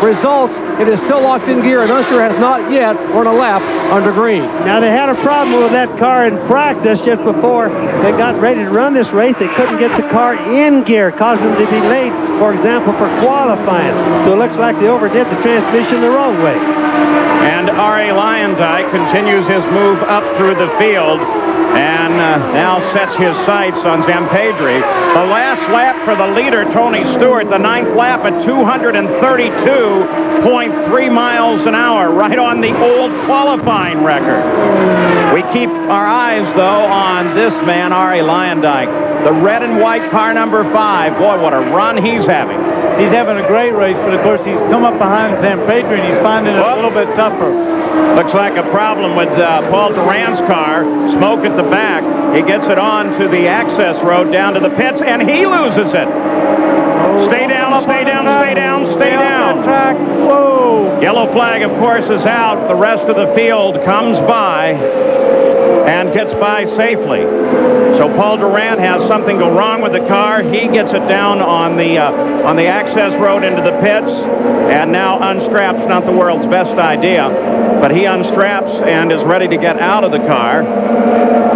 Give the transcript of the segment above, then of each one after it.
results, it is still locked in gear, and Unser has not yet run a lap under green. Now, they had a problem with that car in practice just before they got ready to run this race. They couldn't get the car in gear, causing them to be late, for example, for qualifying. So it looks like they overdid the transmission the wrong way. And R.A. Lyondike continues his move up through the field and now sets his sights on Zampedri. The last lap for the leader, Tony Stewart, the 9th lap at 232.3 miles an hour, right on the old qualifying record. We keep our eyes, though, on this man, R.A. Lyondike, the red and white car number 5. Boy, what a run he's having. He's having a great race, but of course he's come up behind Zampedri and he's finding it a little bit tougher. Looks like a problem with Paul Durand's car. Smoke at the back. He gets it on to the access road down to the pits, and he loses it. Stay down, stay down, stay down, stay down. Track. Whoa. Yellow flag, of course, is out. The rest of the field comes by and gets by safely. So Paul Durand has something go wrong with the car. He gets it down on the access road into the pits, and now unstraps. Not the world's best idea, but he unstraps and is ready to get out of the car.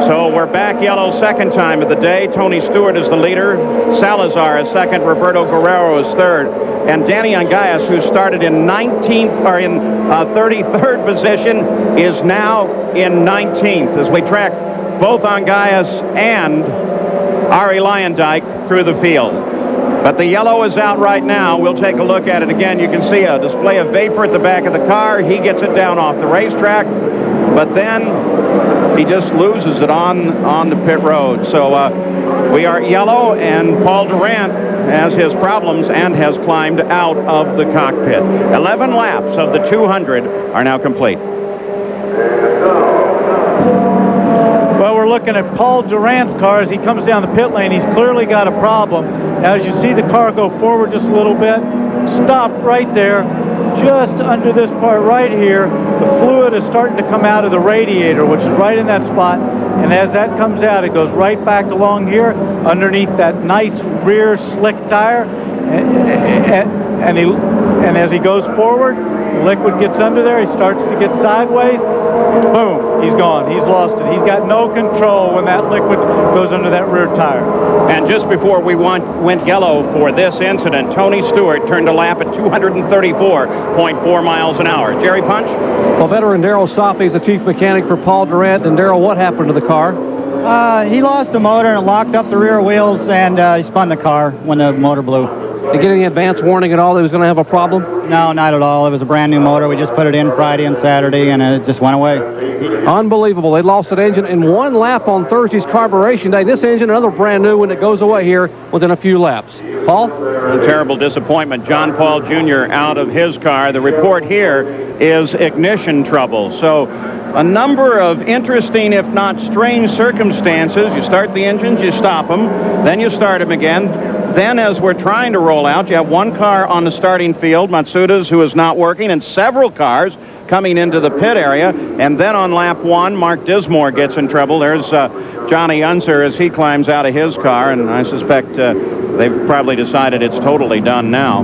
So we're back yellow second time of the day. Tony Stewart is the leader. Salazar is second. Roberto Guerrero is third. And Danny Angayas, who started in 33rd position, is now in 19th as we track both Angayas and R.A. Lyondike through the field. But the yellow is out right now. We'll take a look at it again. You can see a display of vapor at the back of the car. He gets it down off the racetrack, but then he just loses it on the pit road. So we are yellow, and Paul Durand has his problems and has climbed out of the cockpit. 11 laps of the 200 are now complete. Well, we're looking at Paul Durand's car as he comes down the pit lane. He's clearly got a problem. As you see the car go forward just a little bit, stop right there, just under this part right here. The fluid is starting to come out of the radiator, which is right in that spot. And as that comes out, it goes right back along here underneath that nice rear slick tire. And as he goes forward, the liquid gets under there. He starts to get sideways. Boom, he's gone. He's lost it. He's got no control when that liquid goes under that rear tire. And just before we went yellow for this incident, Tony Stewart turned a lap at 234.4 miles an hour. Jerry Punch? Well, veteran Darrell Stoffy is the chief mechanic for Paul Durand. And Darrell, what happened to the car? He lost the motor and it locked up the rear wheels, and he spun the car when the motor blew. Did you get any advance warning at all that he was going to have a problem? No, not at all. It was a brand new motor. We just put it in Friday and Saturday, and it just went away. Unbelievable. They lost that engine in one lap on Thursday's carburation day. This engine, another brand new one, it goes away here within a few laps. Paul? A terrible disappointment. John Paul Jr. out of his car. The report here is ignition trouble. So a number of interesting, if not strange, circumstances. You start the engines, you stop them, then you start them again. Then, as we're trying to roll out, you have one car on the starting field, Matsuda's, who is not working, and several cars coming into the pit area. And then on lap 1, Mark Dismore gets in trouble. There's Johnny Unser as he climbs out of his car, and I suspect they've probably decided it's totally done now.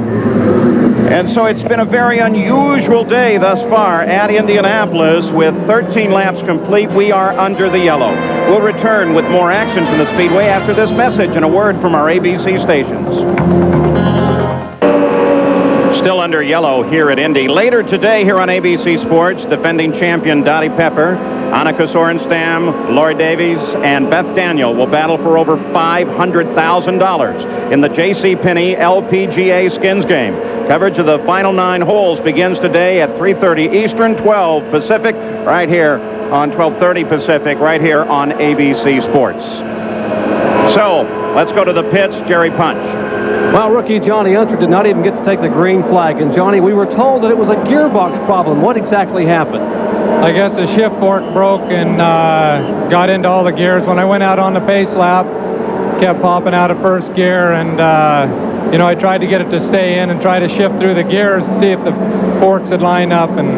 And so it's been a very unusual day thus far at Indianapolis with 13 laps complete. We are under the yellow. We'll return with more action from the Speedway after this message and a word from our ABC stations. Still under yellow here at Indy. Later today here on ABC Sports, defending champion Dottie Pepper, Annika Sorenstam, Lori Davies, and Beth Daniel will battle for over $500,000 in the J.C. Penney LPGA Skins Game. Coverage of the final 9 holes begins today at 3:30 Eastern, 12 Pacific, right here on 12:30 Pacific, right here on ABC Sports. So, let's go to the pits. Jerry Punch. Well, rookie Johnny Unser did not even get to take the green flag. And, Johnny, we were told that it was a gearbox problem. What exactly happened? I guess the shift fork broke and got into all the gears. When I went out on the base lap, kept popping out of first gear, and you know, I tried to get it to stay in and try to shift through the gears to see if the forks had lined up, and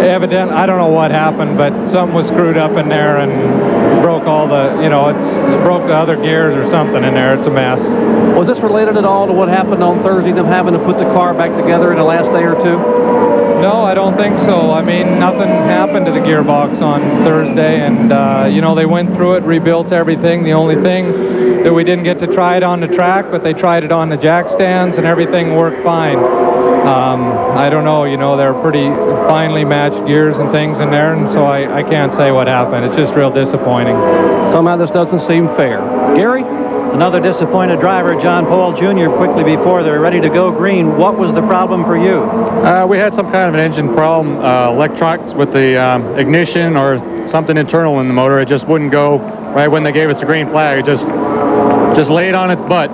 evidently, I don't know what happened, but something was screwed up in there and broke broke all the, it broke the other gears or something in there. It's a mess. Was this related at all to what happened on Thursday, them having to put the car back together in the last day or two? No, I don't think so. I mean, nothing happened to the gearbox on Thursday, and, they went through it, rebuilt everything. The only thing that we didn't get to try it on the track, but they tried it on the jack stands, and everything worked fine. I don't know, they're pretty finely matched gears and things in there, and so I can't say what happened. It's just real disappointing. Somehow this doesn't seem fair. Gary? Another disappointed driver, John Paul Jr., quickly before they're ready to go green. What was the problem for you? We had some kind of an engine problem, electronics with the ignition or something internal in the motor. It just wouldn't go right when they gave us the green flag. It just laid on its butt.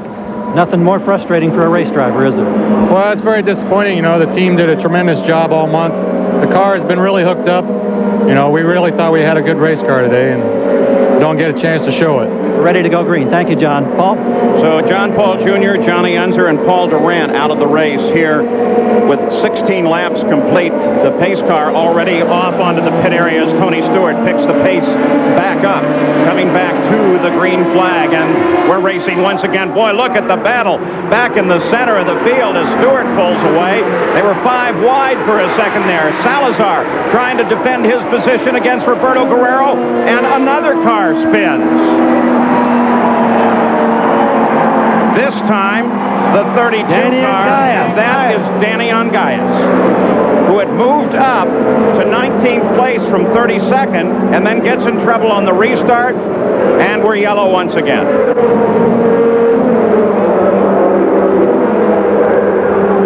Nothing more frustrating for a race driver, is there? Well, it's very disappointing. The team did a tremendous job all month. The car has been really hooked up. We really thought we had a good race car today, and don't get a chance to show it. Ready to go green. Thank you, John. Paul? So John Paul Jr., Johnny Unser, and Paul Durant out of the race here with 16 laps complete. The pace car already off onto the pit area as Tony Stewart picks the pace back up, coming back to the green flag, and we're racing once again. Boy, look at the battle back in the center of the field as Stewart pulls away. They were 5 wide for a second there. Salazar trying to defend his position against Roberto Guerrero, and another car spins. This time, the 32 car, that is Danny Ongayas, who had moved up to 19th place from 32nd, and then gets in trouble on the restart, and we're yellow once again.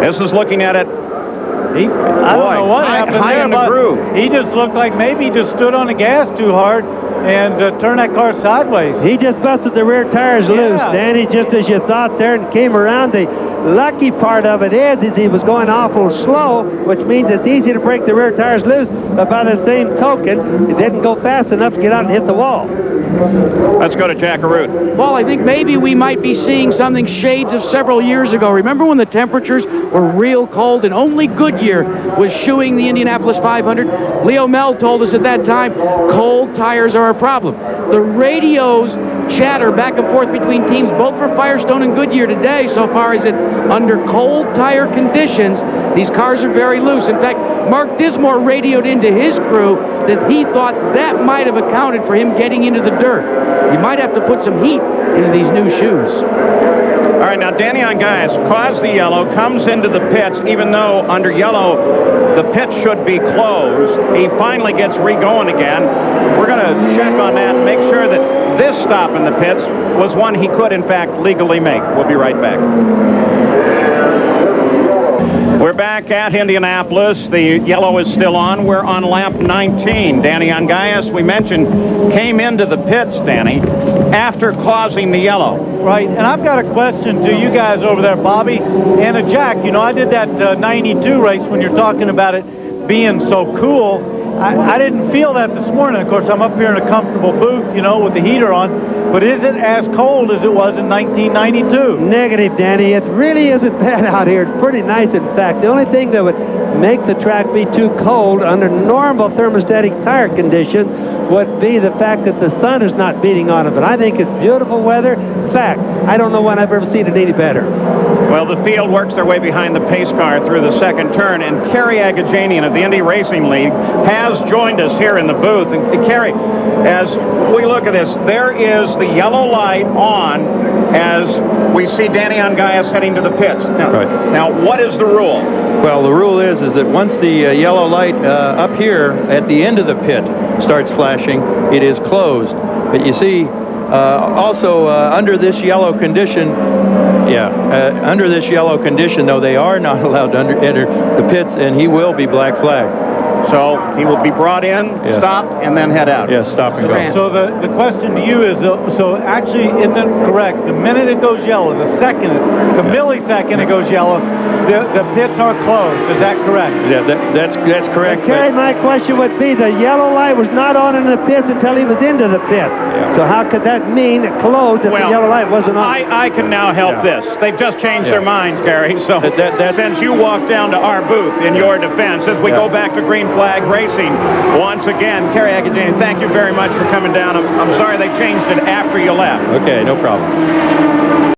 This is looking at it. I don't know what happened high there, in the but groove. he just looked like maybe he just stood on the gas too hard and turned that car sideways. He just busted the rear tires loose, Danny, just as you thought there, and came around. The lucky part of it is he was going awful slow, which means it's easy to break the rear tires loose, but by the same token, he didn't go fast enough to get out and hit the wall. Let's go to Jack Arute. Well, I think maybe we might be seeing something shades of several years ago. Remember when the temperatures were real cold and only Goodyear was shoeing the Indianapolis 500? Leo Mel told us at that time, cold tires are a problem. The radios chatter back and forth between teams, both for Firestone and Goodyear today, so far as that under cold tire conditions, these cars are very loose. In fact, Mark Dismore radioed into his crew that he thought that might have accounted for him getting into the dirt. You might have to put some heat into these new shoes. All right, now Danny Ongayas caused the yellow, comes into the pits, even though under yellow the pit should be closed. He finally gets re-going again. We're going to check on that and make sure that this stop in the pits was one he could, in fact, legally make. We'll be right back. We're back at Indianapolis. The yellow is still on. We're on lap 19. Danny Ongayas, we mentioned, came into the pits, Danny, after causing the yellow. Right, and I've got a question to you guys over there, Bobby and Jack. I did that 92 race when you're talking about it being so cool. I didn't feel that this morning. Of course, I'm up here in a comfortable booth, with the heater on. But is it as cold as it was in 1992? Negative, Danny. It really isn't bad out here. It's pretty nice, in fact. The only thing that would make the track be too cold under normal thermostatic tire conditions would be the fact that the sun is not beating on it. But I think it's beautiful weather. In fact, I don't know when I've ever seen it any better. Well, the field works their way behind the pace car through the second turn, and Kerry Agajanian of the Indy Racing League has joined us here in the booth. And Kerry, as we look at this, there is the yellow light on as we see Danny Ongayas heading to the pits. Now, what is the rule? Well, the rule is that once the yellow light up here at the end of the pit starts flashing, it is closed. But you see, also under this yellow condition, under this yellow condition, though, they are not allowed to enter the pits, and he will be black flagged. So he will be brought in, stopped, and then head out. Yes, stop and go. So the question to you is, so actually, isn't it correct? The minute it goes yellow, the millisecond it goes yellow, the pits are closed. Is that correct? Yeah, that's correct. Okay, my question would be, the yellow light was not on in the pits until he was into the pit. Yeah. So how could that mean it closed if the yellow light wasn't on? I can now help this. They've just changed their minds, Gary. So since you walked down to our booth in your defense, as we go back to green flag racing once again. Kerry Agajanian, thank you very much for coming down. I'm sorry they changed it after you left. Okay, no problem.